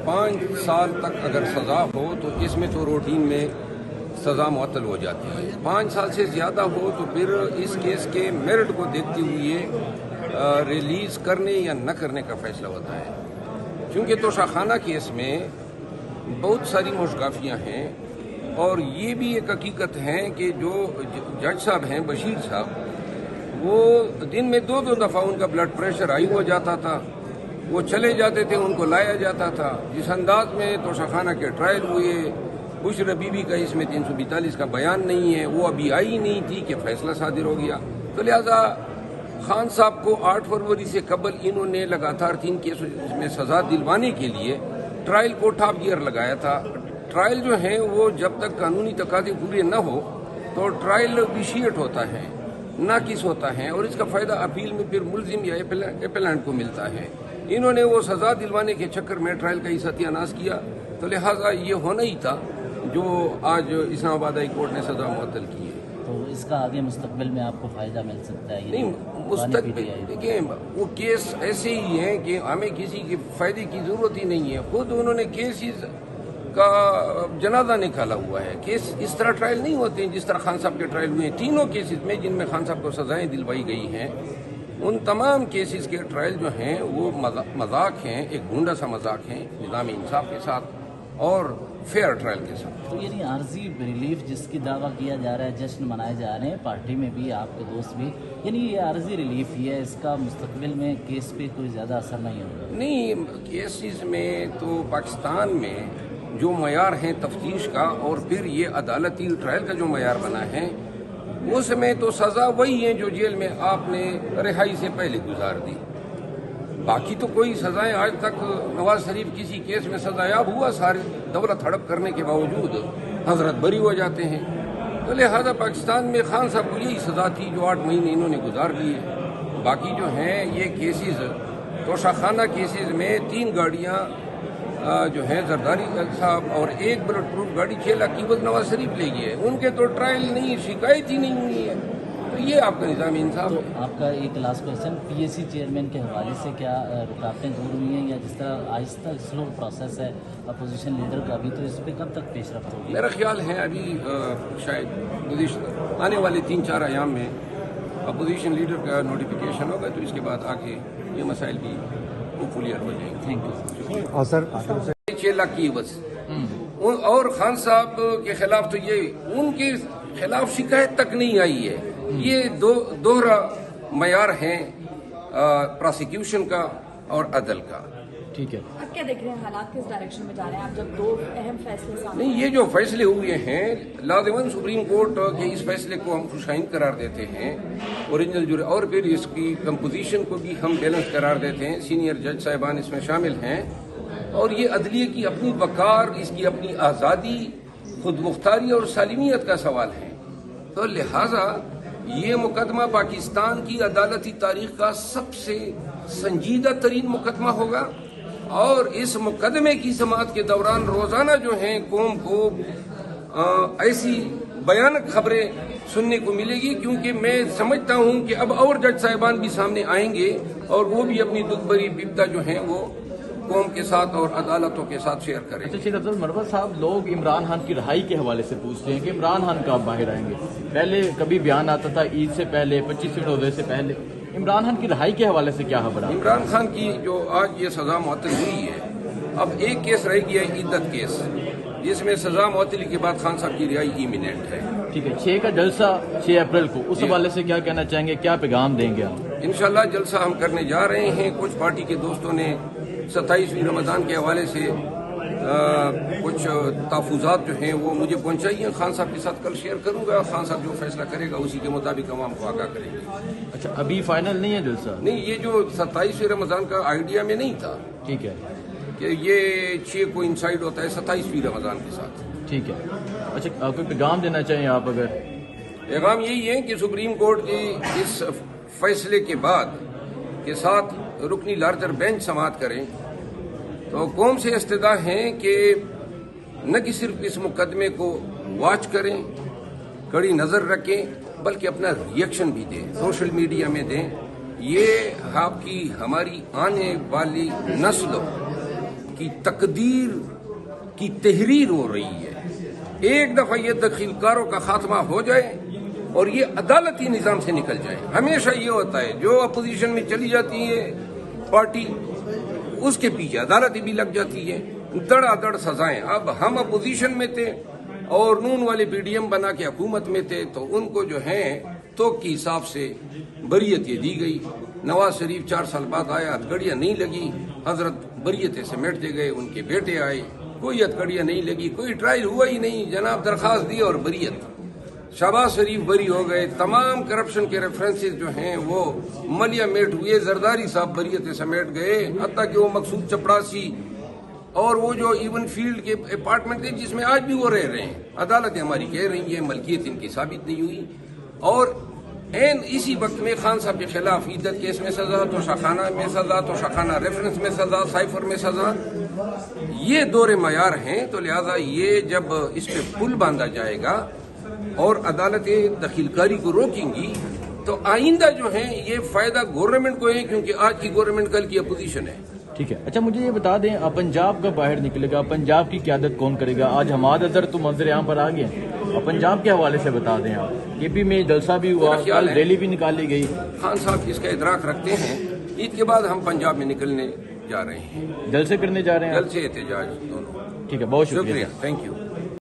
5 سال تک اگر سزا ہو تو اس میں تو روٹین میں سزا معطل ہو جاتی ہے. 5 سال سے زیادہ ہو تو پھر اس کیس کے میرٹ کو دیکھتے ہوئے ریلیز کرنے یا نہ کرنے کا فیصلہ ہوتا ہے. کیونکہ توشاخانہ کیس میں بہت ساری مشگافیاں ہیں اور یہ بھی ایک حقیقت ہے کہ جو جج صاحب ہیں بشیر صاحب، وہ دن میں 2 دفعہ ان کا بلڈ پریشر ہائی ہو جاتا تھا، وہ چلے جاتے تھے، ان کو لایا جاتا تھا. جس انداز میں توشاخانہ کے ٹرائل ہوئے، بشر بی بی کا اس میں 342 کا بیان نہیں ہے، وہ ابھی آئی نہیں تھی کہ فیصلہ صادر ہو گیا. تو لہذا خان صاحب کو 8 فروری سے قبل انہوں نے لگاتار 3 کیسوں میں سزا دلوانے کے لیے ٹرائل کو ٹاپ گیئر لگایا تھا. ٹرائل جو ہیں وہ جب تک قانونی تقاضے پورے نہ ہو تو ٹرائل ویشیٹ ہوتا ہے، ناقص ہوتا ہے، اور اس کا فائدہ اپیل میں پھر ملزم یا اپیلنٹ کو ملتا ہے. انہوں نے وہ سزا دلوانے کے چکر میں ٹرائل کا ہی ستیہ ناش کیا. تو لہٰذا یہ ہونا ہی تھا جو آج اسلام آباد ہائی کورٹ نے سزا معطل کی ہے. تو اس کا آگے مستقبل میں آپ کو فائدہ مل سکتا ہے؟ نہیں، مستقبل دیکھیں وہ کیس ایسے ہی ہیں کہ ہمیں کسی کے فائدے کی ضرورت ہی نہیں ہے. خود انہوں نے کیسز کا جنازہ نکالا ہوا ہے. کیس اس طرح ٹرائل نہیں ہوتے ہیں جس طرح خان صاحب کے ٹرائل ہوئے ہیں. تینوں کیسز میں جن میں خان صاحب کو سزائیں دلوائی گئی ہیں، ان تمام کیسز کے ٹرائل جو ہیں وہ مذاق ہیں، ایک گھونڈا سا مذاق ہیں نظام انصاف کے ساتھ اور فیئر ٹرائل کے ساتھ. تو یعنی عارضی ریلیف جس کی دعویٰ کیا جا رہا ہے، جشن منائے جا رہے ہیں پارٹی میں بھی، آپ کے دوست بھی، یعنی یہ عارضی ریلیف ہی ہے، اس کا مستقبل میں کیس پہ کوئی زیادہ اثر نہیں ہوگا؟ نہیں، کیسز میں تو پاکستان میں جو معیار ہیں تفتیش کا اور پھر یہ عدالتی ٹرائل کا جو معیار بنا ہے، اس میں تو سزا وہی ہیں جو جیل میں آپ نے رہائی سے پہلے گزار دی. باقی تو کوئی سزائیں آج تک نواز شریف کسی کیس میں سزا یاب ہوا، ساری دولت ہڑپ کرنے کے باوجود حضرت بری ہو جاتے ہیں. تو لہذا پاکستان میں خان صاحب کو یہی سزا تھی جو 8 مہینے انہوں نے گزار دیے. باقی جو ہیں یہ کیسز توشاخانہ کیسز میں 3 گاڑیاں جو ہیں زرداری صاحب اور 1 بلٹ پروف گاڑی 6 لاکھ کی وہ نواز شریف لے گئے. ان کے تو ٹرائل نہیں، شکایت ہی نہیں ہوئی ہے. تو یہ آپ کا نظام انصاف ہے. تو آپ کا ایک last question, P S C chairman کے حوالے سے کیا رکاوٹیں دور ہوئی ہیں، یا جس طرح آہستہ سلو پروسیس ہے اپوزیشن لیڈر کا بھی، تو اس پہ کب تک پیش رفت ہوگی؟ میرا خیال ہے ابھی شاید آنے والے 3-4 ایام میں اپوزیشن لیڈر کا نوٹیفیکیشن ہوگا، تو اس کے بعد آگے یہ مسائل بھی کلیئر ہو جائیں گے. Thank you. اور سر 6 لاکھ کی بس. اور خان صاحب کے خلاف تو یہ ان کے خلاف شکایت تک نہیں آئی ہے. یہ دوہرا معیار ہیں پروسیکیوشن کا اور عدل کا. ٹھیک ہے. آپ کیا دیکھ رہے ہیں حالات کس ڈائریکشن میں جا رہے ہیں آپ جب 2 اہم فیصلے سامنے؟ نہیں، یہ جو فیصلے ہوئے ہیں لازماً سپریم کورٹ کے اس فیصلے کو ہم خوشائند قرار دیتے ہیں اوریجنل جوری، اور پھر اس کی کمپوزیشن کو بھی ہم بیلنس قرار دیتے ہیں. سینئر جج صاحبان اس میں شامل ہیں اور یہ عدلیہ کی اپنی وقار، اس کی اپنی آزادی، خود مختاری اور سالمیت کا سوال ہے. تو لہٰذا یہ مقدمہ پاکستان کی عدالتی تاریخ کا سب سے سنجیدہ ترین مقدمہ ہوگا، اور اس مقدمے کی سماعت کے دوران روزانہ جو ہیں قوم کو ایسی بیانک خبریں سننے کو ملے گی. کیونکہ میں سمجھتا ہوں کہ اب اور جج صاحبان بھی سامنے آئیں گے اور وہ بھی اپنی دکھ بھری بپدا جو ہیں وہ قوم کے ساتھ اور عدالتوں کے ساتھ شیئر کریں. اچھا شیخ افضل مروت صاحب، لوگ عمران خان کی رہائی کے حوالے سے پوچھتے ہیں کہ عمران خان کب باہر آئیں گے؟ پہلے کبھی بیان آتا تھا عید سے پہلے، 25 روزے سے پہلے. عمران خان کی رہائی کے حوالے سے کیا خبر ہے؟ عمران خان کی جو آج یہ سزا معطل ہوئی ہے، اب ایک کیس رہ گیا ہے عدت کیس، جس میں سزا معطلی کے بعد خان صاحب کی رہائی ایمیننٹ ہے. ٹھیک ہے. 6 کا جلسہ 6 اپریل کو، اس حوالے سے کیا کہنا چاہیں گے، کیا پیغام دیں گے آپ؟ انشاءاللہ جلسہ ہم کرنے جا رہے ہیں. کچھ پارٹی کے دوستوں نے 27ویں رمضان کے حوالے سے کچھ تحفظات جو ہیں وہ مجھے پہنچائی ہیں. خان صاحب کے ساتھ کل شیئر کروں گا. خان صاحب جو فیصلہ کرے گا اسی کے مطابق عوام کو آگاہ کریں گے. اچھا، ابھی فائنل نہیں ہے جلسہ؟ نہیں، یہ جو 27ویں رمضان کا آئیڈیا میں نہیں تھا. ٹھیک ہے. کہ یہ 6 کو انسائڈ ہوتا ہے 27ویں رمضان کے ساتھ. ٹھیک ہے. اچھا، کوئی پیغام دینا چاہیں آپ؟ اگر پیغام یہی ہے کہ سپریم کورٹ کے اس فیصلے کے بعد کے ساتھ رکنی لارجر بینچ سماعت کریں تو قوم سے استدعا ہے کہ نہ کہ صرف اس مقدمے کو واچ کریں، کڑی نظر رکھیں، بلکہ اپنا ریئیکشن بھی دیں، سوشل میڈیا میں دیں. یہ آپ کی ہماری آنے والی نسل کی تقدیر کی تحریر ہو رہی ہے. ایک دفعہ یہ دخیل کاروں کا خاتمہ ہو جائے اور یہ عدالتی نظام سے نکل جائے. ہمیشہ یہ ہوتا ہے جو اپوزیشن میں چلی جاتی ہے پارٹی اس کے پیچھے عدالتیں بھی لگ جاتی ہے, دڑا دڑ سزائیں. اب ہم اپوزیشن میں تھے اور نون والے پی ڈی ایم بنا کے حکومت میں تھے تو ان کو جو ہیں تو کے حساب سے بریت یہ دی گئی. نواز شریف 4 سال بعد آیا, ہتھکڑیاں نہیں لگی, حضرت بریت سے مٹتے گئے, ان کے بیٹے آئے, کوئی ہتھکڑیاں نہیں لگی, کوئی ٹرائل ہوا ہی نہیں, جناب درخواست دی اور بریت. شہباز شریف بری ہو گئے, تمام کرپشن کے ریفرنسز جو ہیں وہ ملیا میٹ ہوئے, زرداری صاحب بریت سمیٹ گئے, حتیٰ کہ وہ مقصود چپڑاسی اور وہ جو ایون فیلڈ کے اپارٹمنٹ تھے جس میں آج بھی وہ رہ رہے ہیں, عدالتیں ہماری کہہ رہی ہیں ملکیت ان کی ثابت نہیں ہوئی. اور اسی وقت میں خان صاحب کے خلاف عدت کیس میں سزا, تو شاخانہ میں سزا, تو شاخانہ ریفرنس میں سزا, سائفر میں سزا. یہ دور معیار ہیں. تو لہذا یہ جب اس پہ پل باندھا جائے گا اور عدالتیں دخیل کاری کو روکیں گی تو آئندہ جو ہیں یہ فائدہ گورنمنٹ کو ہے, کیونکہ آج کی گورنمنٹ کل کی اپوزیشن ہے. ٹھیک ہے. اچھا مجھے یہ بتا دیں پنجاب کا باہر نکلے گا, پنجاب کی قیادت کون کرے گا؟ آج حماد اظہر تو منظر عام پر آ گئے ہیں, اور پنجاب کے حوالے سے بتا دیں آپ. کے پی میں جلسہ بھی ہوا, کل ریلی بھی نکالی گئی. خان صاحب اس کا ادراک رکھتے ہیں. عید کے بعد ہم پنجاب میں نکلنے جا رہے ہیں, جلسے کرنے جا رہے ہیں, جلسے احتجاج دونوں. ٹھیک ہے, بہت شکریہ, تھینک یو.